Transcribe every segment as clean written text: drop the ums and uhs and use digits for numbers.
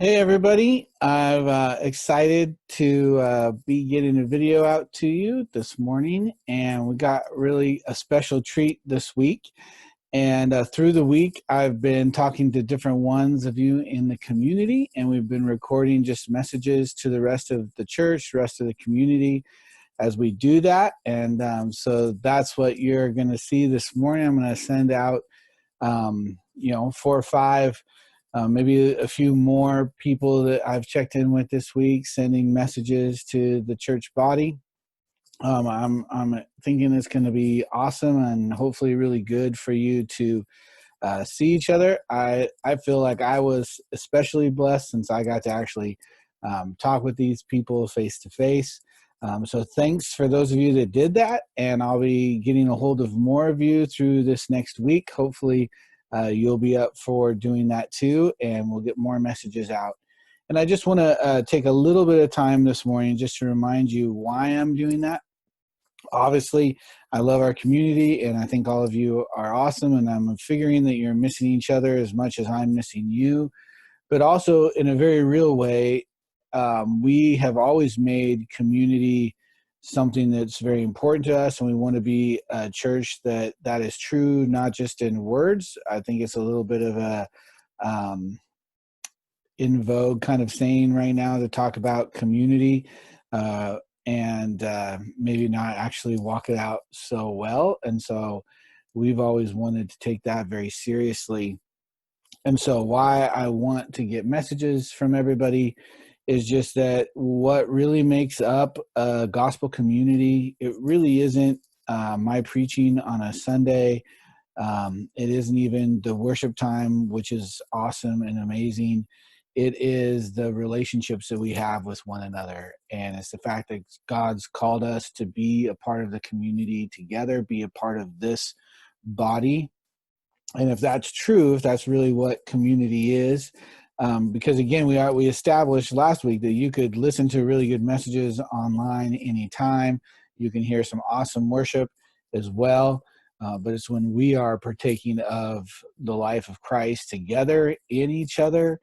Hey everybody, I'm excited to be getting a video out to you this morning, and we got really a special treat this week. And through the week, I've been talking to different ones of you in the community, and we've been recording just messages to the rest of the church, rest of the community as we do that. And so that's what you're going to see this morning. I'm going to send out 4 or 5, maybe a few more people that I've checked in with this week, sending messages to the church body. I'm thinking it's going to be awesome and hopefully really good for you to see each other. I feel like I was especially blessed since I got to actually talk with these people face to face. So thanks for those of you that did that, and I'll be getting a hold of more of you through this next week. Hopefully you'll be up for doing that too, and we'll get more messages out. And I just want to take a little bit of time this morning just to remind you why I'm doing that. Obviously, I love our community, and I think all of you are awesome, and I'm figuring that you're missing each other as much as I'm missing you. But also, in a very real way, we have always made community something that's very important to us, and we want to be a church that is true, not just in words. I think it's a little bit of a in vogue kind of saying right now to talk about community, and maybe not actually walk it out so well. And so we've always wanted to take that very seriously. And so why I want to get messages from everybody is just that what really makes up a gospel community, it really isn't my preaching on a Sunday. It isn't even the worship time, which is awesome and amazing. It is the relationships that we have with one another. And it's the fact that God's called us to be a part of the community together, be a part of this body. And if that's true, if that's really what community is, because again, we established last week that you could listen to really good messages online anytime. You can hear some awesome worship as well. But it's when we are partaking of the life of Christ together in each other,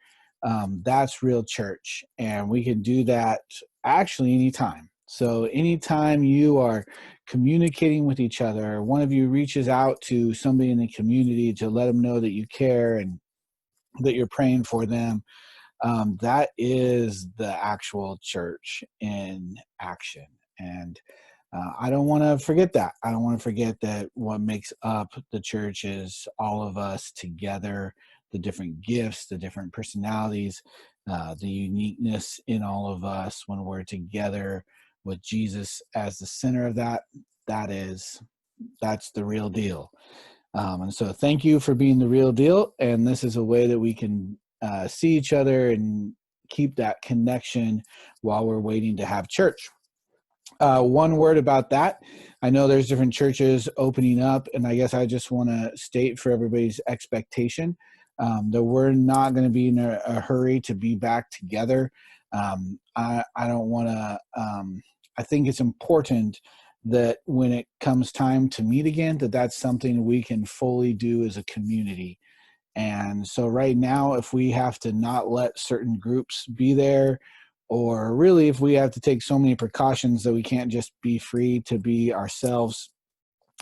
that's real church. And we can do that actually anytime. So anytime you are communicating with each other, one of you reaches out to somebody in the community to let them know that you care and that you're praying for them, that is the actual church in action. And I don't want to forget that. I don't want to forget that what makes up the church is all of us together, the different gifts, the different personalities, the uniqueness in all of us when we're together with Jesus as the center of that. That's the real deal. And so thank you for being the real deal. And this is a way that we can see each other and keep that connection while we're waiting to have church. One word about that. I know there's different churches opening up, and I guess I just want to state for everybody's expectation that we're not going to be in a hurry to be back together. I don't want to, I think it's important that when it comes time to meet again, that's something we can fully do as a community. And so right now, if we have to not let certain groups be there, or really if we have to take so many precautions that we can't just be free to be ourselves,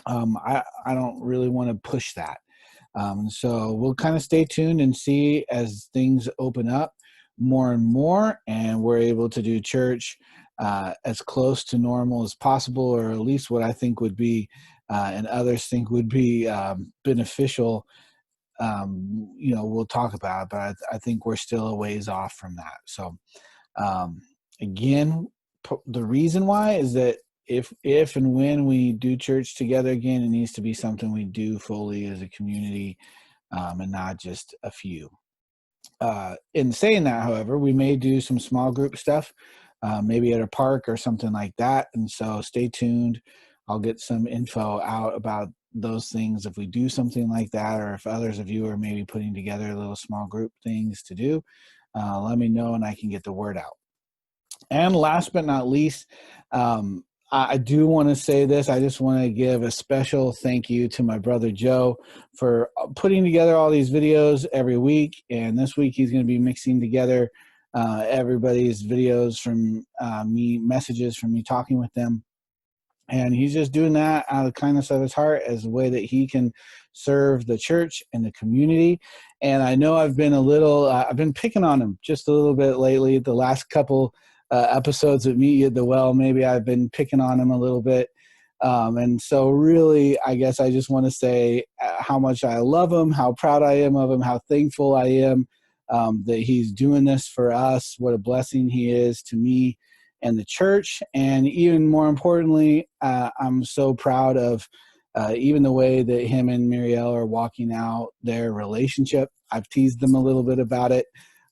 I don't really want to push that. So we'll kind of stay tuned and see as things open up more and more, and we're able to do church as close to normal as possible, or at least what I think would be, and others think would be beneficial. We'll talk about it, but I think we're still a ways off from that. So again, the reason why is that if and when we do church together again, it needs to be something we do fully as a community, and not just a few. In saying that, however, we may do some small group stuff, maybe at a park or something like that. And so stay tuned. I'll get some info out about those things if we do something like that, or if others of you are maybe putting together little small group things to do, let me know and I can get the word out. And last but not least, I do want to say this. I just want to give a special thank you to my brother Joe for putting together all these videos every week. And this week he's going to be mixing together everybody's videos from me, messages from me talking with them. And he's just doing that out of the kindness of his heart as a way that he can serve the church and the community. And I know I've been I've been picking on him just a little bit lately. The last couple episodes of Meet You at the Well, maybe I've been picking on him a little bit. And so really, I guess I just want to say how much I love him, how proud I am of him, how thankful I am that he's doing this for us, what a blessing he is to me and the church. And even more importantly, I'm so proud of even the way that him and Muriel are walking out their relationship. I've teased them a little bit about it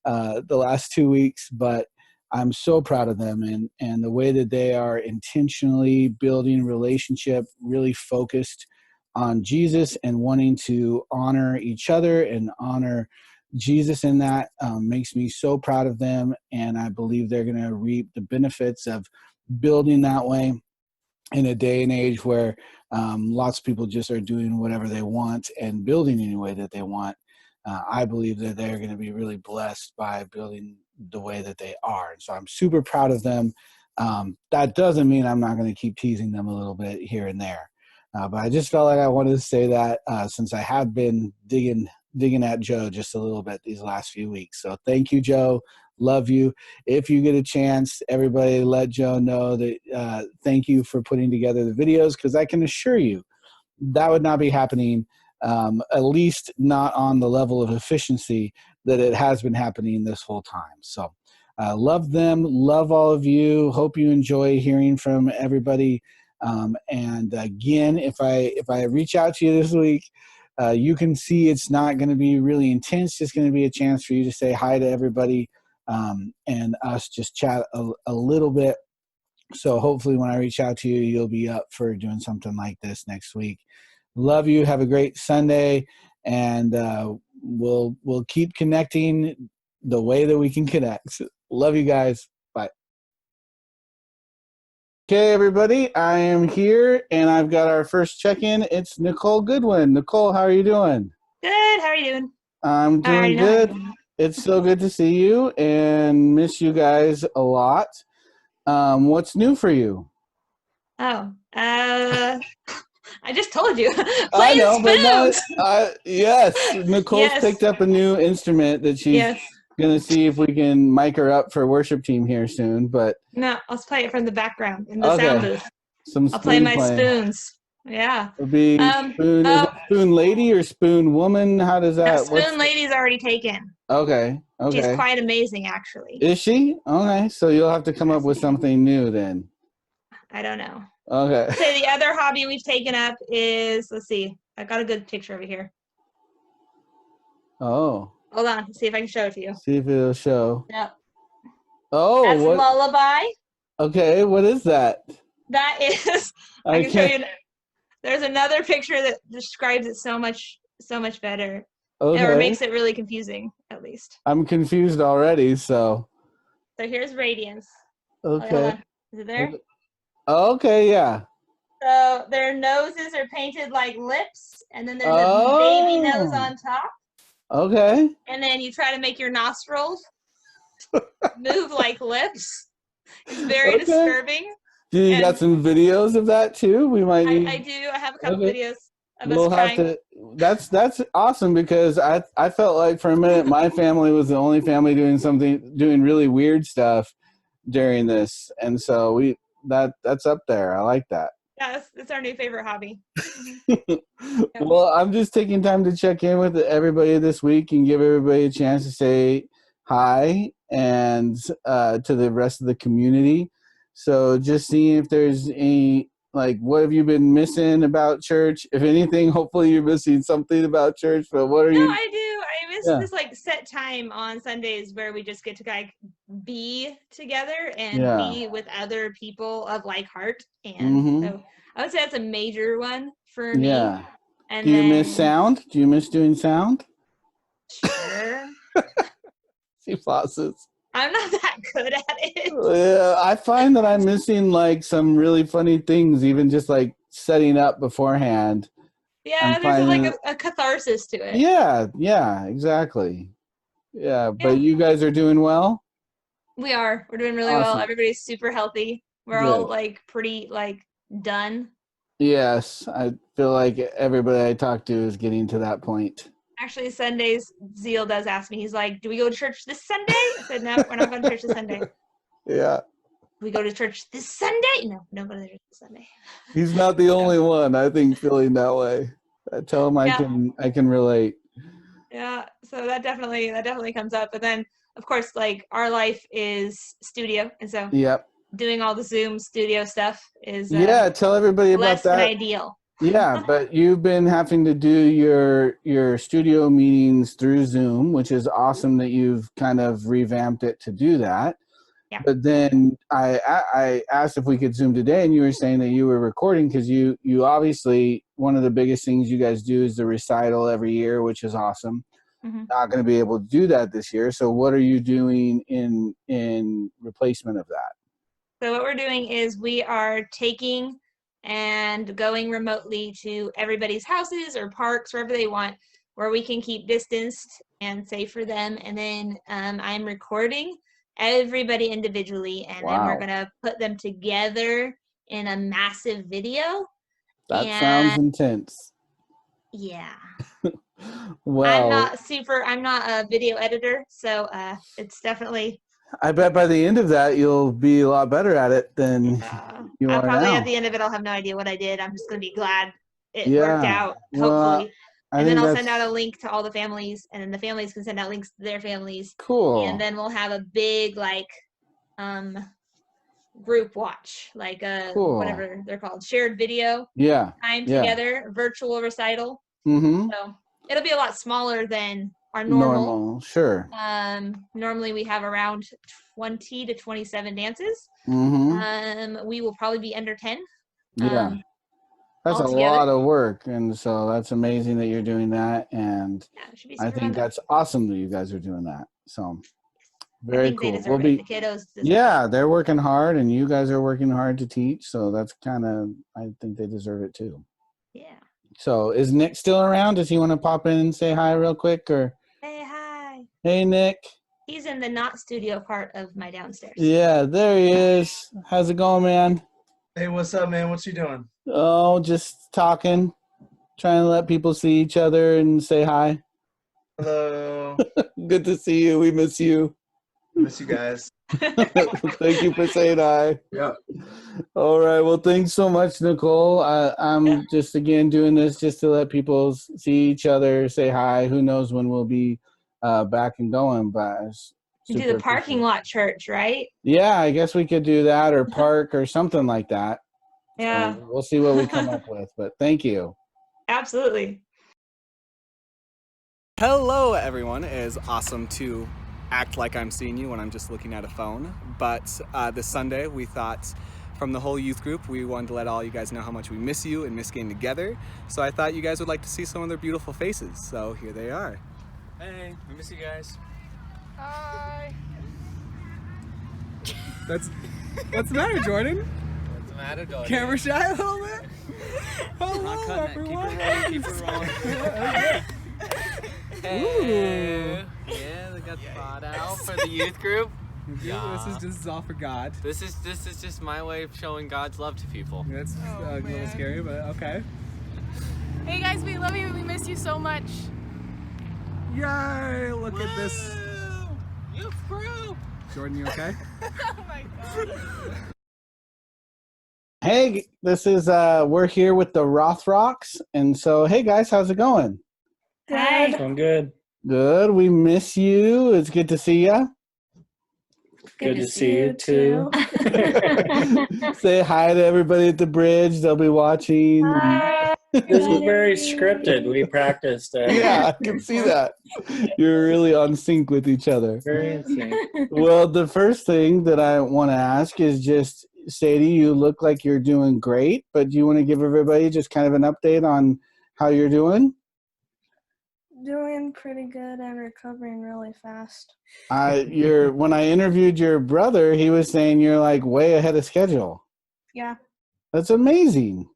the last 2 weeks, but I'm so proud of them and the way that they are intentionally building relationship, really focused on Jesus and wanting to honor each other and honor Jesus in that makes me so proud of them. And I believe they're going to reap the benefits of building that way in a day and age where lots of people just are doing whatever they want and building any way that they want. I believe that they're going to be really blessed by building the way that they are. And so I'm super proud of them. That doesn't mean I'm not going to keep teasing them a little bit here and there. But I just felt like I wanted to say that since I have been digging at Joe just a little bit these last few weeks. So thank you, Joe. Love you. If you get a chance, everybody let Joe know that thank you for putting together the videos, because I can assure you that would not be happening, at least not on the level of efficiency that it has been happening this whole time. So love them, love all of you. Hope you enjoy hearing from everybody. And again, if I reach out to you this week, you can see it's not going to be really intense. It's going to be a chance for you to say hi to everybody and us just chat a little bit. So hopefully when I reach out to you, you'll be up for doing something like this next week. Love you. Have a great Sunday. And we'll keep connecting the way that we can connect. Love you guys. Bye. Okay, everybody, I am here, and I've got our first check-in. It's Nicole Goodwin. Nicole, how are you doing? Good. How are you doing? I'm doing good. It's so good to see you and miss you guys a lot. What's new for you? Oh, I just told you. I Playing know, but not. spoons. Yes, Nicole's Yes. picked up a new instrument that she's Yes. gonna see if we can mic her up for worship team here soon. But No, I'll play it from the background in the sound okay, booth. some I'll play spoon my playing. spoons. Yeah. It'll be spoon. Is it Oh, spoon lady or spoon woman? How does no, that? spoon lady's already taken. Okay, She's okay. quite amazing, actually. Is she? Okay, so you'll have to come up Yes, with ma'am. something new then. I don't know. Okay. I'll say the other hobby we've taken up is, let's see. I got a good picture over here. Oh. Hold on. See if I can show it to you. See if it'll show. Yep. Oh, That's what? Lullaby. Okay, what is that? That is, I can show you. There's another picture that describes it so much better, or Okay. makes it really confusing, at least. I'm confused already, so. So here's Radiance. Okay. Hold on. Is it there? Okay, yeah. So their noses are painted like lips, and then there's a Oh. baby nose on top. Okay. And then you try to make your nostrils move like lips. It's very disturbing. Do you got some videos of that too? We might need. I do. I have a couple videos of us We'll have trying. to. That's awesome, because I felt like for a minute my family was the only family doing really weird stuff during this, and so that's up there. I like that. Yeah, it's our new favorite hobby. Well, I'm just taking time to check in with everybody this week and give everybody a chance to say hi and to the rest of the community. So just seeing if there's any, like, what have you been missing about church? If anything, hopefully you're missing something about church, but what are you? No, I do. I miss this like set time on Sundays where we just get to like be together and be with other people of like heart. And so I would say that's a major one for me. Yeah. And do you miss sound? Do you miss doing sound? Sure. She pauses. I'm not that good at it. Yeah, I find that I'm missing like some really funny things, even just like setting up beforehand. Yeah, there's like a catharsis to it. Yeah, exactly. Yeah, but you guys are doing well? We're doing really well. Everybody's super healthy. We're all like pretty like done. Yes, I feel like everybody I talk to is getting to that point. Actually, Sundays, Zeal does ask me, he's like, do we go to church this Sunday? I said, no, we're not going to church this Sunday. Yeah. We go to church this Sunday? No, don't go to church this Sunday. He's not the only one, I think, feeling that way. I tell him I can relate. Yeah, so that definitely comes up. But then, of course, like our life is studio, and so doing all the Zoom studio stuff is tell everybody about that. Less than ideal. Yeah, but you've been having to do your studio meetings through Zoom, which is awesome that you've kind of revamped it to do that. Yeah. But then I asked if we could Zoom today, and you were saying that you were recording because you obviously, one of the biggest things you guys do is the recital every year, which is awesome. Mm-hmm. Not going to be able to do that this year. So what are you doing in replacement of that? So what we're doing is we are taking and going remotely to everybody's houses or parks, wherever they want, where we can keep distanced and safe for them. And then I'm recording everybody individually, and then we're going to put them together in a massive video. That sounds intense. Yeah. Well, I'm not a video editor, so it's definitely... I bet by the end of that, you'll be a lot better at it than you are probably now. At the end of it, I'll have no idea what I did. I'm just going to be glad it worked out, hopefully. Well, and then I'll send out a link to all the families, and then the families can send out links to their families. Cool. And then we'll have a big, like, group watch, like whatever they're called, shared video. Time together, virtual recital. Mm-hmm. So it'll be a lot smaller than our normal. Sure. Normally we have around 20 to 27 dances. Mm-hmm. We will probably be under 10. Yeah. That's a lot of work, and so that's amazing that you're doing that, and I think that's awesome that you guys are doing that. So very cool. The kiddos they're working hard, and you guys are working hard to teach, so that's I think they deserve it too. Yeah. So is Nick still around? Does he want to pop in and say hi real quick? Or hey, hi. Hey, Nick. He's in the not studio part of my downstairs. Yeah, there he is. How's it going, man? Hey, what's up, man? What you doing? Oh, just talking, trying to let people see each other and say hi. Hello. Good to see you. We miss you. Miss you guys. Thank you for saying hi. Yeah. All right. Well, thanks so much, Nicole. I'm just, again, doing this just to let people see each other, say hi. Who knows when we'll be back and going, but you do the parking lot church, right? Yeah, I guess we could do that, or park or something like that. Yeah. So we'll see what we come up with, but thank you. Absolutely. Hello, everyone. It is awesome to act like I'm seeing you when I'm just looking at a phone. But this Sunday, we thought from the whole youth group, we wanted to let all you guys know how much we miss you and miss getting together. So I thought you guys would like to see some of their beautiful faces. So here they are. Hey, we miss you guys. Hi. What's the matter, Jordan? What's the matter, Jordan? Camera shy a little bit? Hello, everyone. Keep it rolling. Hey. Yeah, they got the pot out for the youth group. Yeah. This is all for God. This is just my way of showing God's love to people. That's a little scary, but okay. Hey guys, we love you. We miss you so much. Yay! Look at this. Youth group. Jordan, you okay? Oh my God. Hey, this is we're here with the Rothrocks, and so hey guys, how's it going? Hi. Going good. Good. We miss you. It's good to see you. Good to see you too. Say hi to everybody at the bridge. They'll be watching. Hi. This is very scripted. We practiced it. Yeah, I can see that. You're really on sync with each other. Very in sync. Well, the first thing that I want to ask is just, Sadie, you look like you're doing great, but do you want to give everybody just kind of an update on how you're doing? Doing pretty good and recovering really fast. When I interviewed your brother, he was saying you're like way ahead of schedule. Yeah. That's amazing.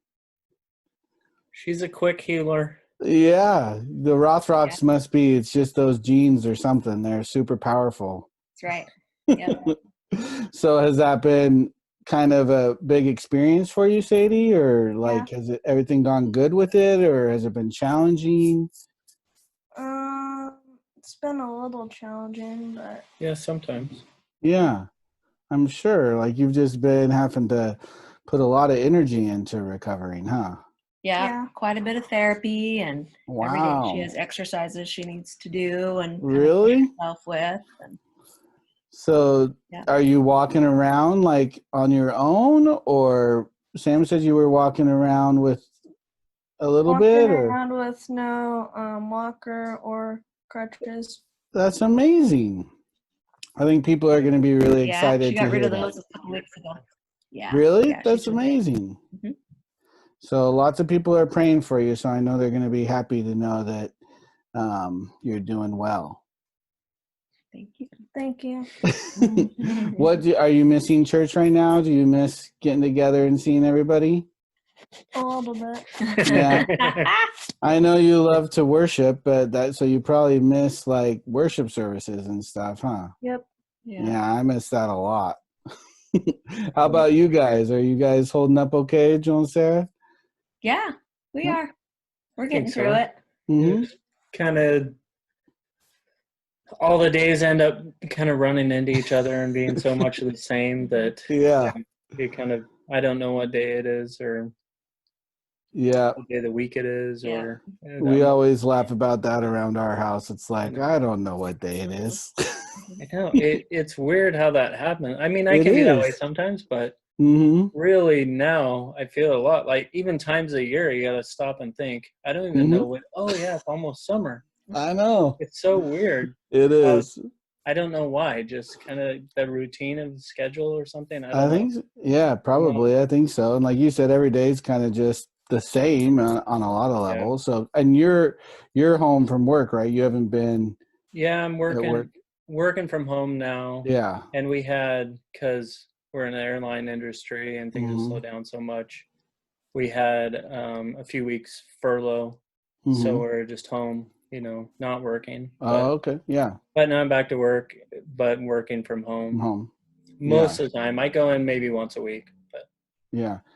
She's a quick healer. Yeah, the Rothrocks must be. It's just those genes or something. They're super powerful. That's right. Yeah. So has that been kind of a big experience for you, Sadie, or like has everything gone good with it, or has it been challenging? It's been a little challenging, but yeah, sometimes. Yeah, I'm sure. Like you've just been having to put a lot of energy into recovering, huh? Yeah, quite a bit of therapy, and every day she has exercises she needs to do and really push herself with. And, so are you walking around like on your own, or Sam said you were walking around with a little bit, or around with no walker or crutches. That's amazing. I think people are going to be really excited she got to rid hear of that. those a couple weeks ago. Yeah. Really? Yeah, That's amazing. Mm-hmm. So lots of people are praying for you, so I know they're going to be happy to know that you're doing well. Thank you. Thank you. Are you missing church right now? Do you miss getting together and seeing everybody? A little bit. Yeah. I know you love to worship, but so you probably miss like worship services and stuff, huh? Yep. Yeah, I miss that a lot. How about you guys? Are you guys holding up okay, Joel and Sarah? Yeah, we are. We're getting through it. Mm-hmm. Kind of all the days end up kind of running into each other and being so much the same that it kind of, I don't know what day it is or what day of the week it is. Or we always laugh about that around our house. It's like, I don't know what day it is. I know. It's weird how that happens. I mean, I can be that way sometimes, but really now I feel a lot like even times a year you got to stop and think. I don't even know what, it's almost summer. I know. It's so weird. It is. I don't know why. Just kind of the routine of the schedule or something. I think, probably. I think so. And like you said, every day is kind of just the same on a lot of levels. So, and you're home from work, right? You haven't been. Yeah, I'm working from home now. Yeah. And we had, because we're in the airline industry and things have slowed down so much, we had a few weeks furlough. So we're just home, not working. Okay. Yeah. But now I'm back to work, but working from home. Most of the time. I go in maybe once a week, but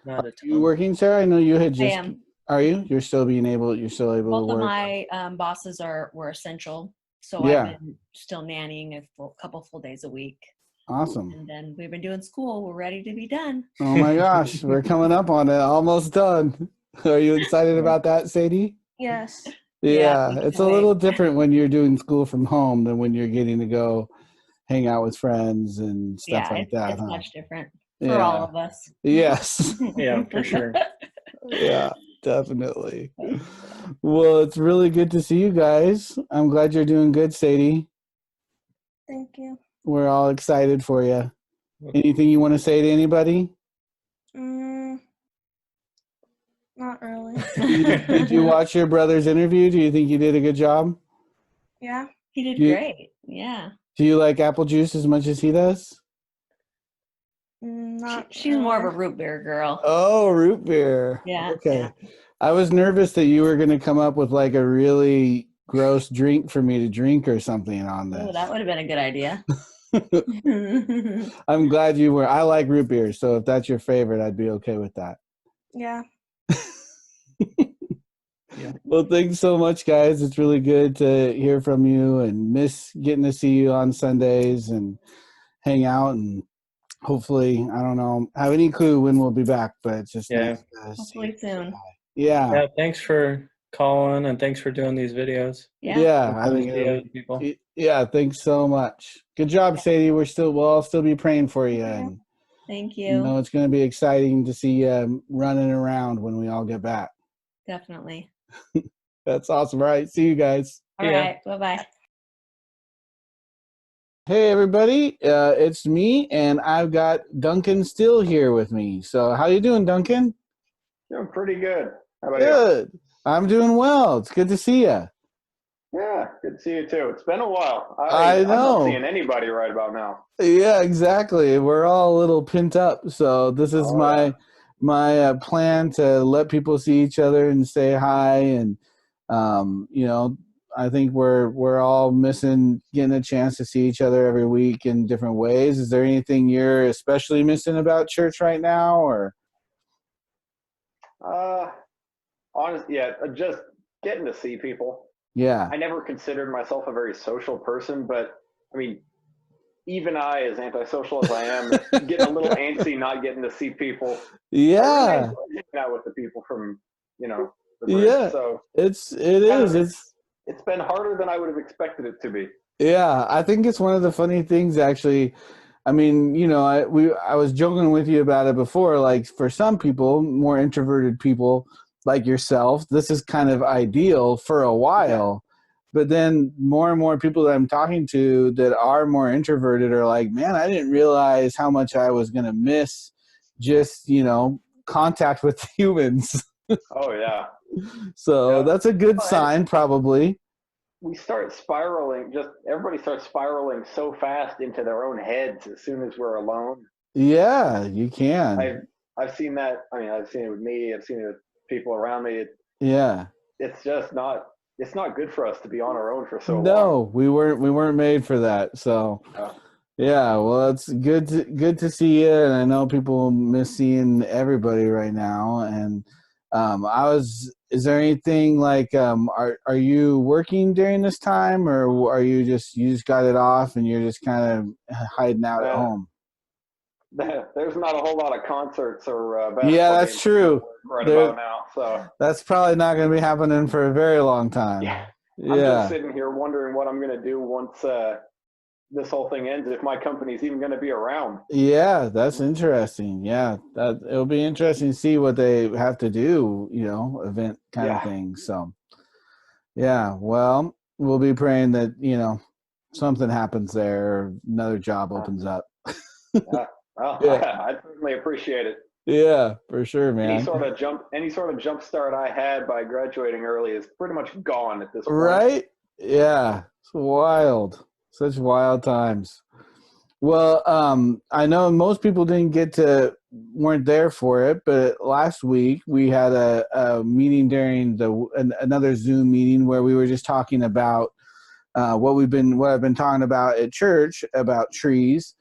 not a ton. You working, Sarah? I know you had just. I am. Are you? You're still able Both to work? Both of my bosses were essential. So I've been still nannying a couple full days a week. Awesome. And then we've been doing school. We're ready to be done. Oh my gosh, we're coming up on it. Almost done. Are you excited about that, Sadie? Yes. Yeah, it's a little different when you're doing school from home than when you're getting to go hang out with friends and stuff like that. It's much different for all of us. Yes. Yeah, for sure. Yeah, definitely. Well, it's really good to see you guys. I'm glad you're doing good, Sadie. Thank you. We're all excited for you. Anything you want to say to anybody? Not really. Did you watch your brother's interview? Do you think you did a good job? Yeah. He did great. Yeah. Do you like apple juice as much as he does? She's more of a root beer girl. Oh, root beer. Yeah. Okay. Yeah. I was nervous that you were going to come up with like a really gross drink for me to drink or something on this. Oh, that would have been a good idea. I'm glad you were. I like root beer, so if that's your favorite, I'd be okay with that. Yeah. Well, thanks so much, guys. It's really good to hear from you and miss getting to see you on Sundays and hang out, and hopefully, I don't know, have any clue when we'll be back, but it's just nice to hopefully soon. Yeah. Thanks for calling and thanks for doing these videos. Yeah, I think people. Yeah, thanks so much. Good job, Sadie. We'll all still be praying for you. And thank you. It's going to be exciting to see you running around when we all get back. Definitely. That's awesome. All right, see you guys. All right, bye-bye. Hey, everybody. It's me, and I've got Duncan still here with me. So how you doing, Duncan? Doing pretty good. How about you? Good. I'm doing well. It's good to see you. Yeah, good to see you too. It's been a while. I I'm not know. seeing anybody right about now. Yeah, exactly. We're all a little pent up. So this is my plan to let people see each other and say hi. And, I think we're all missing getting a chance to see each other every week in different ways. Is there anything you're especially missing about church right now, or? Honestly, yeah, just getting to see people. Yeah. I never considered myself a very social person, but I mean, even I, as antisocial as I am, getting a little antsy not getting to see people. Yeah. I really enjoy hanging out with the people from, the bridge. Yeah. So it's been harder than I would have expected it to be. Yeah, I think it's one of the funny things, actually. I mean, I was joking with you about it before. Like, for some people, more introverted people like yourself, this is kind of ideal for a while. But then more and more people that I'm talking to that are more introverted are like, man, I didn't realize how much I was going to miss just, contact with humans. Oh, yeah. So that's a good sign, probably. We start spiraling, everybody starts spiraling so fast into their own heads as soon as we're alone. Yeah, you can. I've seen that. I mean, I've seen it with me. I've seen it with people around me. It's just not. It's not good for us to be on our own for so long. No, we weren't made for that. So, yeah. Well, it's good to see you, and I know people miss seeing everybody right now. And is there anything like are you working during this time, or are you just got it off and you're just kind of hiding out at home? There's not a whole lot of concerts or yeah, that's true. About now, so that's probably not going to be happening for a very long time. Yeah. I'm just sitting here wondering what I'm going to do once this whole thing ends, if my company's even going to be around. Yeah, that's interesting. Yeah, it'll be interesting to see what they have to do, event kind of thing. So, yeah, well, we'll be praying that, something happens there, another job opens up. I certainly appreciate it. Yeah, for sure, man. Any sort of jump start I had by graduating early is pretty much gone at this point. Right? Yeah, it's wild. Such wild times. Well, I know most people weren't there for it, but last week we had a meeting during another Zoom meeting where we were just talking about what I've been talking about at church about trees.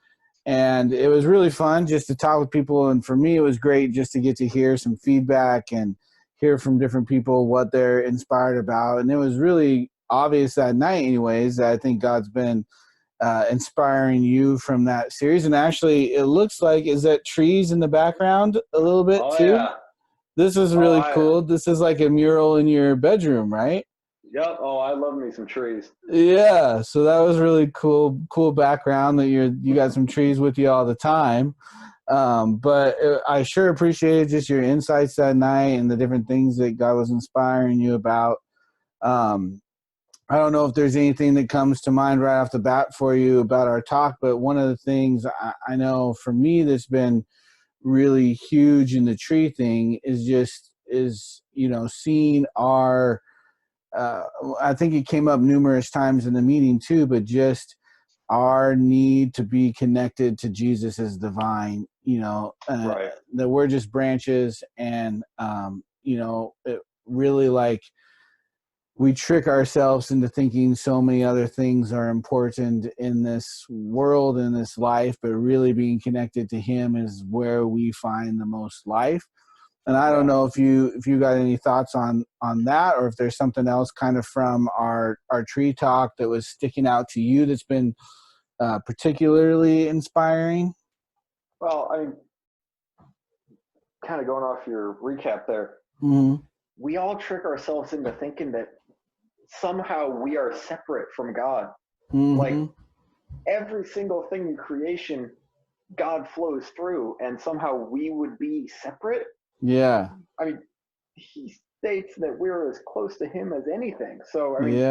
And it was really fun just to talk with people. And for me, it was great just to get to hear some feedback and hear from different people what they're inspired about. And it was really obvious that night anyways, that I think God's been inspiring you from that series. And actually, it looks like, is that trees in the background a little bit too? Yeah. This is really cool. This is like a mural in your bedroom, right? Yep. Oh, I love me some trees. Yeah. So that was really cool background that you got some trees with you all the time. But I sure appreciated just your insights that night and the different things that God was inspiring you about. I don't know if there's anything that comes to mind right off the bat for you about our talk, but one of the things I know for me that's been really huge in the tree thing is seeing our I think it came up numerous times in the meeting too, but just our need to be connected to Jesus as the vine, right. That we're just branches, and it really, like, we trick ourselves into thinking so many other things are important in this world, in this life, but really being connected to him is where we find the most life. And I don't know if you got any thoughts on that, or if there's something else kind of from our tree talk that was sticking out to you that's been particularly inspiring. Well, I mean, kind of going off your recap there, we all trick ourselves into thinking that somehow we are separate from God. Like, every single thing in creation, God flows through, and somehow we would be separate. Yeah. I mean, he states that we're as close to him as anything. So, I mean,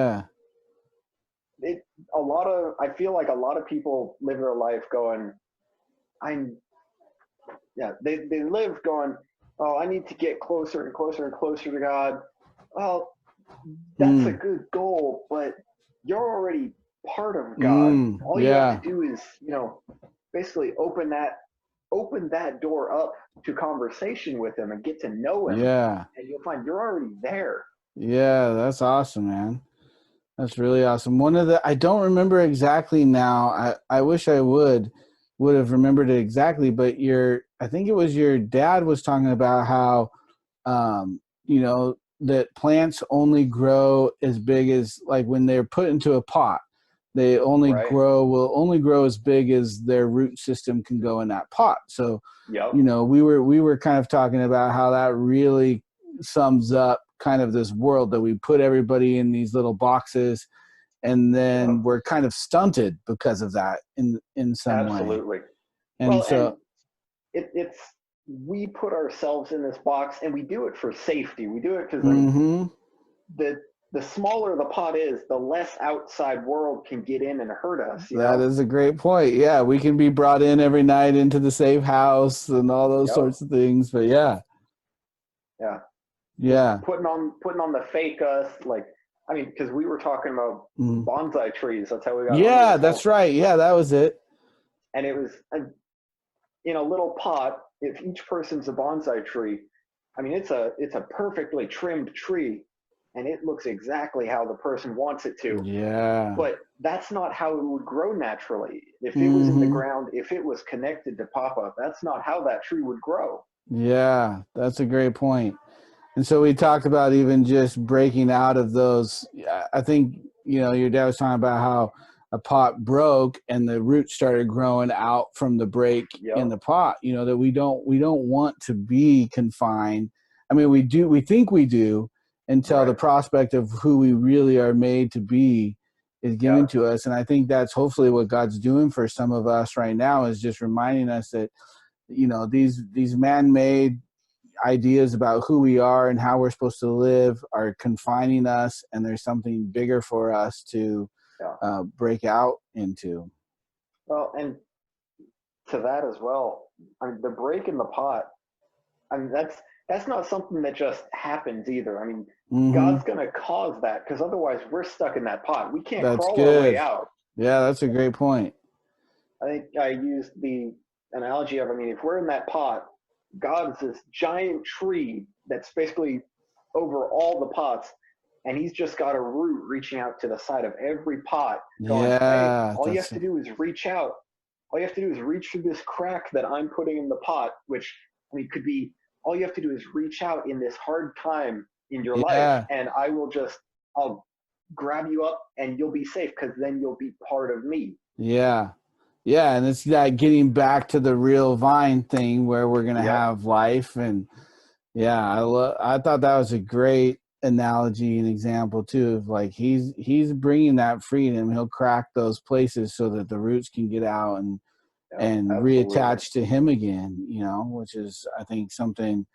I feel like a lot of people live their life going, they live going, oh, I need to get closer and closer and closer to God. Well, that's a good goal, but you're already part of God. All you have to do is, basically open that door up to conversation with him and get to know him. Yeah. And you'll find you're already there. Yeah, that's awesome, man. That's really awesome. I don't remember exactly now. I wish I would have remembered it exactly, but I think it was your dad was talking about how, that plants only grow as big as, like, when they're put into a pot, they only will only grow as big as their root system can go in that pot. So, we were kind of talking about how that really sums up kind of this world that we put everybody in these little boxes, and then we're kind of stunted because of that in some way. Absolutely. And it's we put ourselves in this box, and we do it for safety. We do it because the smaller the pot is, the less outside world can get in and hurt us. That is a great point. Yeah, we can be brought in every night into the safe house and all those sorts of things. But yeah. Putting on the fake us, because we were talking about bonsai trees. That's how we got. Yeah, that's right. Yeah, that was it. And it was in a little pot. If each person's a bonsai tree, it's a perfectly trimmed tree, and it looks exactly how the person wants it to. Yeah. But that's not how it would grow naturally. If it was in the ground, if it was connected to Papa, that's not how that tree would grow. Yeah, that's a great point. And so we talked about even just breaking out of those. I think, your dad was talking about how a pot broke and the roots started growing out from the break in the pot, that we don't want to be confined. We think we do, until the prospect of who we really are made to be is given to us. And I think that's hopefully what God's doing for some of us right now, is just reminding us that, these man-made ideas about who we are and how we're supposed to live are confining us, and there's something bigger for us to break out into. Well, and to that as well, the break in the pot, that's not something that just happens either. God's going to cause that, because otherwise we're stuck in that pot. We can't crawl our way out. Yeah, that's a great point. I think I used the analogy of, if we're in that pot, God's this giant tree that's basically over all the pots, and he's just got a root reaching out to the side of every pot, going, hey, all you have to do is reach out. All you have to do is reach through this crack that I'm putting in the pot, which could be, all you have to do is reach out in this hard time in your life, and I'll grab you up, and you'll be safe, because then you'll be part of me. Yeah. Yeah, and it's that getting back to the real vine thing where we're going to have life. And I thought that was a great analogy and example too, of like he's bringing that freedom. He'll crack those places so that the roots can get out and reattach to him again, which is, I think, something,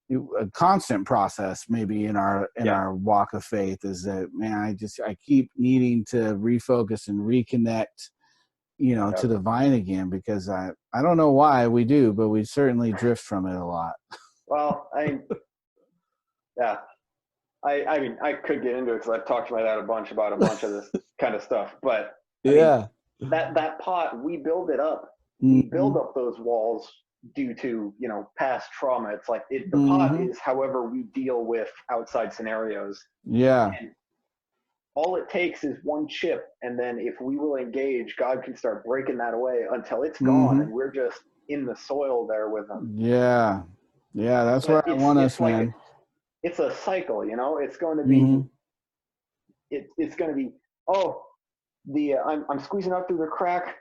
a constant process maybe in our walk of faith, is that, man, I keep needing to refocus and reconnect, to the vine again, because I don't know why we do, but we certainly drift from it a lot. Well, I could get into it, because I've talked to my dad a bunch about this kind of stuff, but that pot, we build it up. We build up those walls due to, past trauma. It's like the pot is however we deal with outside scenarios. Yeah. And all it takes is one chip, and then if we will engage, God can start breaking that away until it's gone, and we're just in the soil there with him. Yeah. Yeah, that's where I want us, man. It's a cycle, it's going to be, it's going to be, I'm squeezing out through the crack.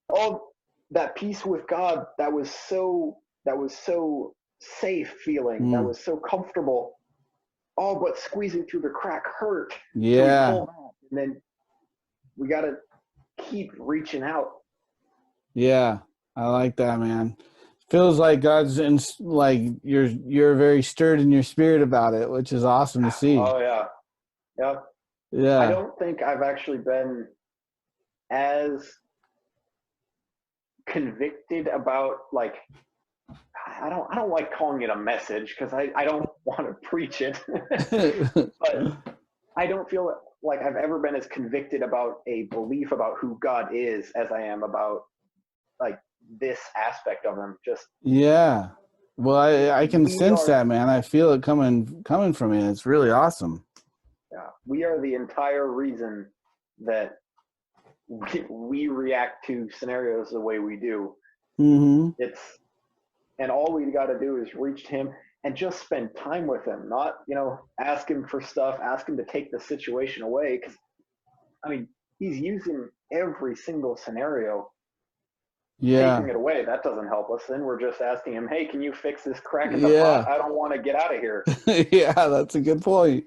Oh, that peace with God, that was so safe feeling. That was so comfortable. Oh, but squeezing through the crack hurt. Yeah. So we pull back, and then we got to keep reaching out. Yeah, I like that, man. Feels like God's you're very stirred in your spirit about it, which is awesome to see. Oh yeah. Yep. Yeah. I don't think I've actually been as convicted about, I don't like calling it a message, because I don't want to preach it. I don't feel like I've ever been as convicted about a belief about who God is as I am about like this aspect of him. Just yeah. Well, I can sense that, man. I feel it coming from you. It's really awesome. Yeah, we are the entire reason that we react to scenarios the way we do. Mm-hmm. And all we got to do is reach him and just spend time with him, not, ask him for stuff, ask him to take the situation away. Because, I mean, he's using every single scenario. Yeah. Taking it away, that doesn't help us. Then we're just asking him, hey, can you fix this crack in the pot? I don't want to get out of here. Yeah, that's a good point.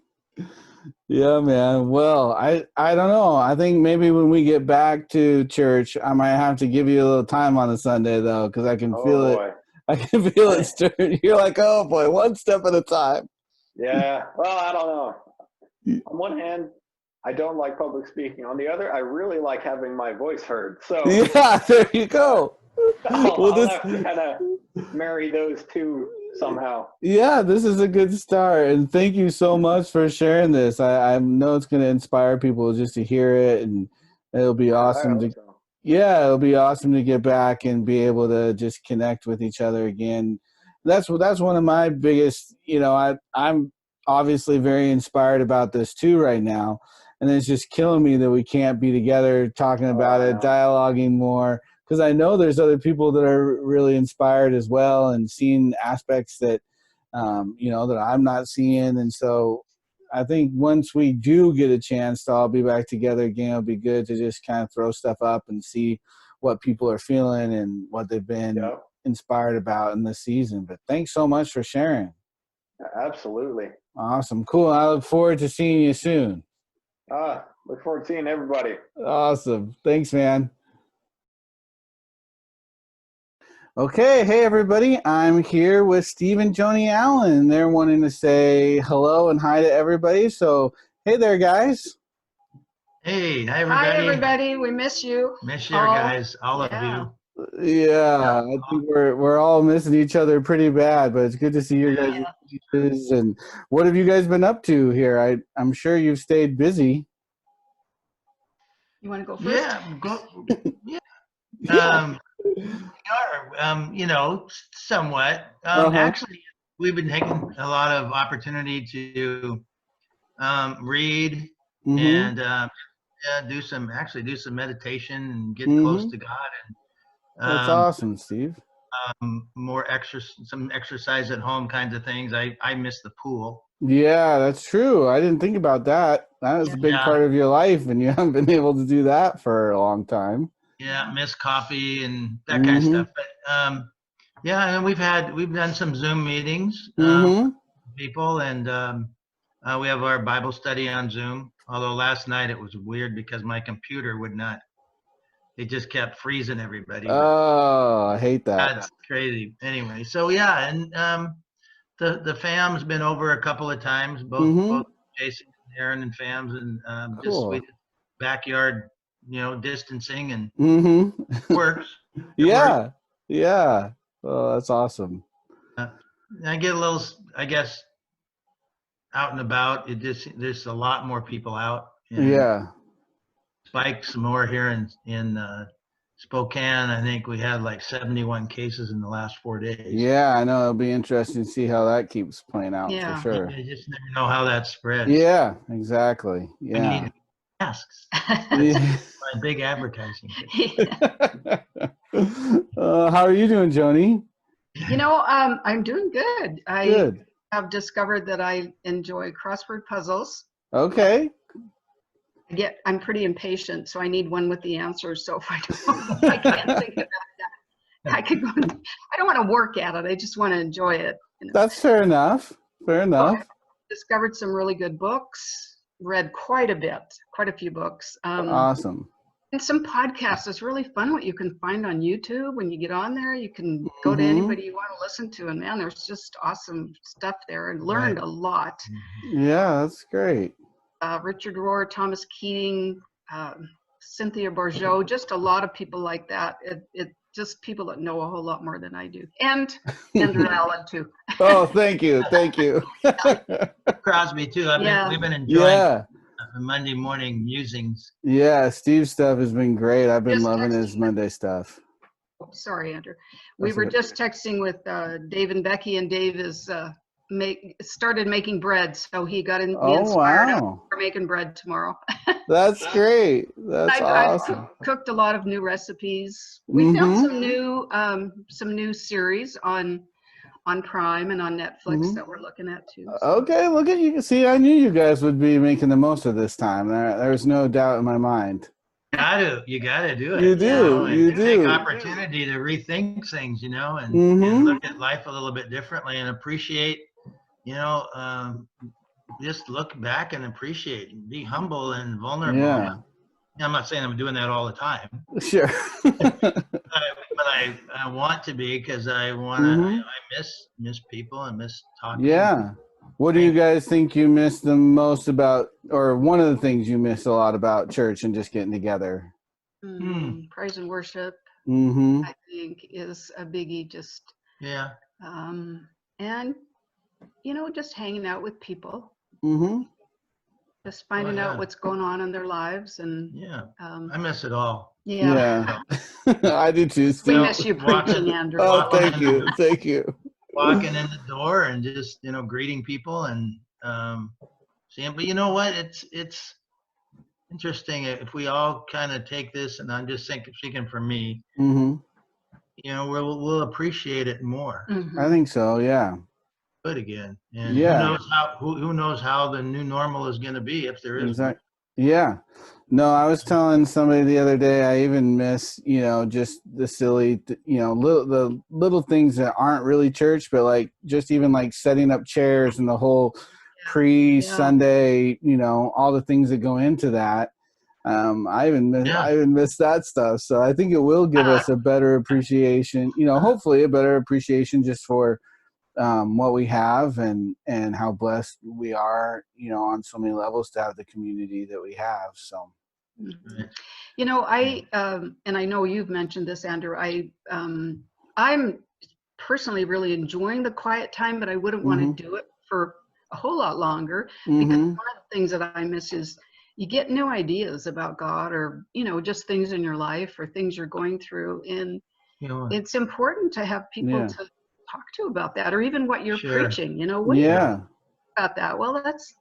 Yeah, man. Well, I don't know. I think maybe when we get back to church, I might have to give you a little time on a Sunday, though, because I can feel it. I can feel it stirring. You're like, oh, boy, one step at a time. Yeah. Well, I don't know. On one hand, I don't like public speaking. On the other, I really like having my voice heard. So yeah, there you go. I'll have to kind of marry those two somehow. Yeah, this is a good start, and thank you so much for sharing this. I know it's going to inspire people just to hear it, and it'll be awesome to. So. Yeah, it'll be awesome to get back and be able to just connect with each other again. That's one of my biggest. I'm obviously very inspired about this too right now. And it's just killing me that we can't be together talking about it, dialoguing more, because I know there's other people that are really inspired as well and seeing aspects that, that I'm not seeing. And so I think once we do get a chance to all be back together again, it'll be good to just kind of throw stuff up and see what people are feeling and what they've been inspired about in this season. But thanks so much for sharing. Absolutely. Awesome. Cool. I look forward to seeing you soon. Look forward to seeing everybody. Awesome. Thanks, man. Okay. Hey, everybody. I'm here with Steve and Joni Allen. They're wanting to say hello and hi to everybody. So, hey there, guys. Hey, hi, everybody. Hi, everybody. We miss you. Miss you guys, all of you. Yeah, I think we're all missing each other pretty bad, but it's good to see you guys. Yeah. And what have you guys been up to here? I'm sure you've stayed busy. You want to go first? Yeah. We are, somewhat. Actually, we've been taking a lot of opportunity to read and do some meditation and get close to God. And that's awesome, Steve. Some exercise at home kinds of things. I miss the pool. Yeah, that's true. I didn't think about that. That was a big part of your life, and you haven't been able to do that for a long time. Yeah, miss coffee and that kind of stuff. But and we've done some Zoom meetings, people, and we have our Bible study on Zoom. Although last night it was weird because my computer would not. It just kept freezing everybody. Oh, I hate that. That's crazy. Anyway, so yeah, and the fam's been over a couple of times, both Jason, and Aaron, and fams, and just we did backyard, distancing and works. Yeah. Oh, that's awesome. I get a little, I guess, out and about. There's a lot more people out. Yeah. Spiked some more here in Spokane. I think we had like 71 cases in the last 4 days. Yeah, I know. It'll be interesting to see how that keeps playing out for sure. You just never know how that spreads. Yeah, exactly. Yeah. I need masks. That's my big advertising. How are you doing, Joni? I'm doing good. I have discovered that I enjoy crossword puzzles. Okay. I'm pretty impatient, so I need one with the answers. So if I can't think about that, I could go. I don't want to work at it. I just want to enjoy it. That's fair enough. Fair enough. I discovered some really good books. Read quite a few books. Awesome. And some podcasts. It's really fun what you can find on YouTube. When you get on there, you can go to anybody you want to listen to. And man, there's just awesome stuff there, and learned a lot. Yeah, that's great. Richard Rohr, Thomas Keating, Cynthia Bourgeault, just a lot of people like that. It just people that know a whole lot more than I do. And Andrew Allen too. Oh, thank you. Crosby too. We've been enjoying Monday morning musings. Yeah, Steve's stuff has been great. I've been Just loving his texting. Monday stuff. Sorry, Andrew. We That's were okay. just texting with Dave and Becky, and Dave is started making bread, so he got me inspired for making bread tomorrow. That's great. That's awesome. I've cooked a lot of new recipes. We found some new series on Prime and on Netflix that we're looking at too. So. Okay, look at you. See, I knew you guys would be making the most of this time. There's no doubt in my mind. You gotta do it. You do. You do. Take opportunity to rethink things, and look at life a little bit differently and appreciate, just look back and appreciate and be humble and vulnerable. Yeah. I'm not saying I'm doing that all the time. Sure. but I want to be, because I want to. I miss people and miss talking. Yeah. What do you guys think you miss the most about, or one of the things you miss a lot about church and just getting together? Praise and worship, I think, is a biggie. Just and just hanging out with people. Just finding out what's going on in their lives, and I miss it all. Yeah. I do too. We miss you preaching, Andrew. Oh, thank you. Walking in the door and just greeting people and seeing. But you know what? It's interesting if we all kind of take this, and I'm just speaking for me. We'll appreciate it more. I think so. Yeah. Good again, and who knows how the new normal is going to be, if there is. Exactly. Yeah. No, I was telling somebody the other day, I even miss, just the silly, the little things that aren't really church, but like just even like setting up chairs and the whole pre-Sunday, all the things that go into that. I even miss that stuff. So I think it will give us a better appreciation, hopefully a better appreciation just for what we have and how blessed we are, on so many levels to have the community that we have. So, I and I know you've mentioned this, Andrew. I'm personally really enjoying the quiet time, but I wouldn't want to do it for a whole lot longer, because one of the things that I miss is you get new ideas about God, or just things in your life or things you're going through, and it's important to have people to talk to about that, or even what you're preaching. What do you think about that? Well, that's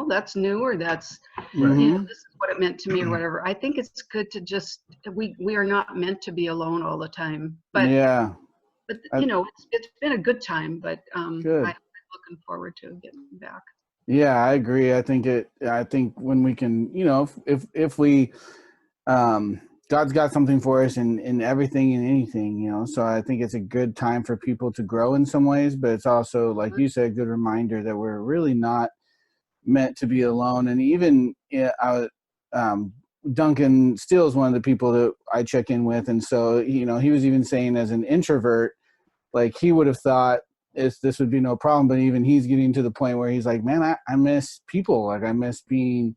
that's new, or that's this is what it meant to me, or whatever. I think it's good to just we are not meant to be alone all the time, but it's been a good time, but I'm looking forward to getting back. Yeah, I agree. I think when we can, if we God's got something for us in everything and anything, so I think it's a good time for people to grow in some ways, but it's also, like you said, a good reminder that we're really not meant to be alone. And even Duncan still is one of the people that I check in with. And so, he was even saying, as an introvert, like he would have thought this would be no problem, but even he's getting to the point where he's like, man, I miss people. Like I miss being.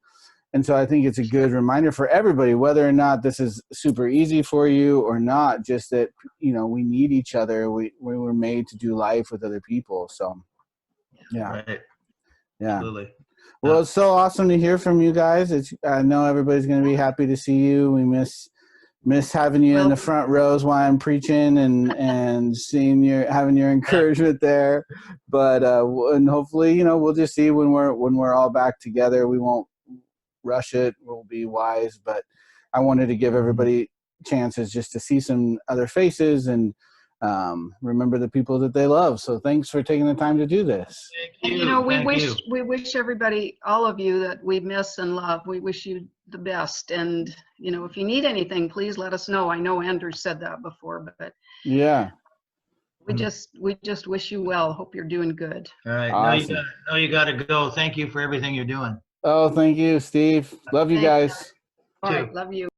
And so I think it's a good reminder for everybody, whether or not this is super easy for you or not, just that, we need each other. We were made to do life with other people. So, yeah. Right. Yeah. Absolutely. Well, it's so awesome to hear from you guys. I know everybody's going to be happy to see you. We miss having you in the front rows while I'm preaching and having your encouragement there. But, and hopefully, we'll just see when we're all back together. We won't rush it. We'll be wise, but I wanted to give everybody chances just to see some other faces and remember the people that they love. So thanks for taking the time to do this. And we wish everybody, all of you that we miss and love, we wish you the best. And if you need anything, please let us know. I know Andrew said that before, but we just wish you well. Hope you're doing good. All right. Awesome. You got to go. Thank you for everything you're doing. Oh, thank you, Steve. Love you guys. All right. Love you.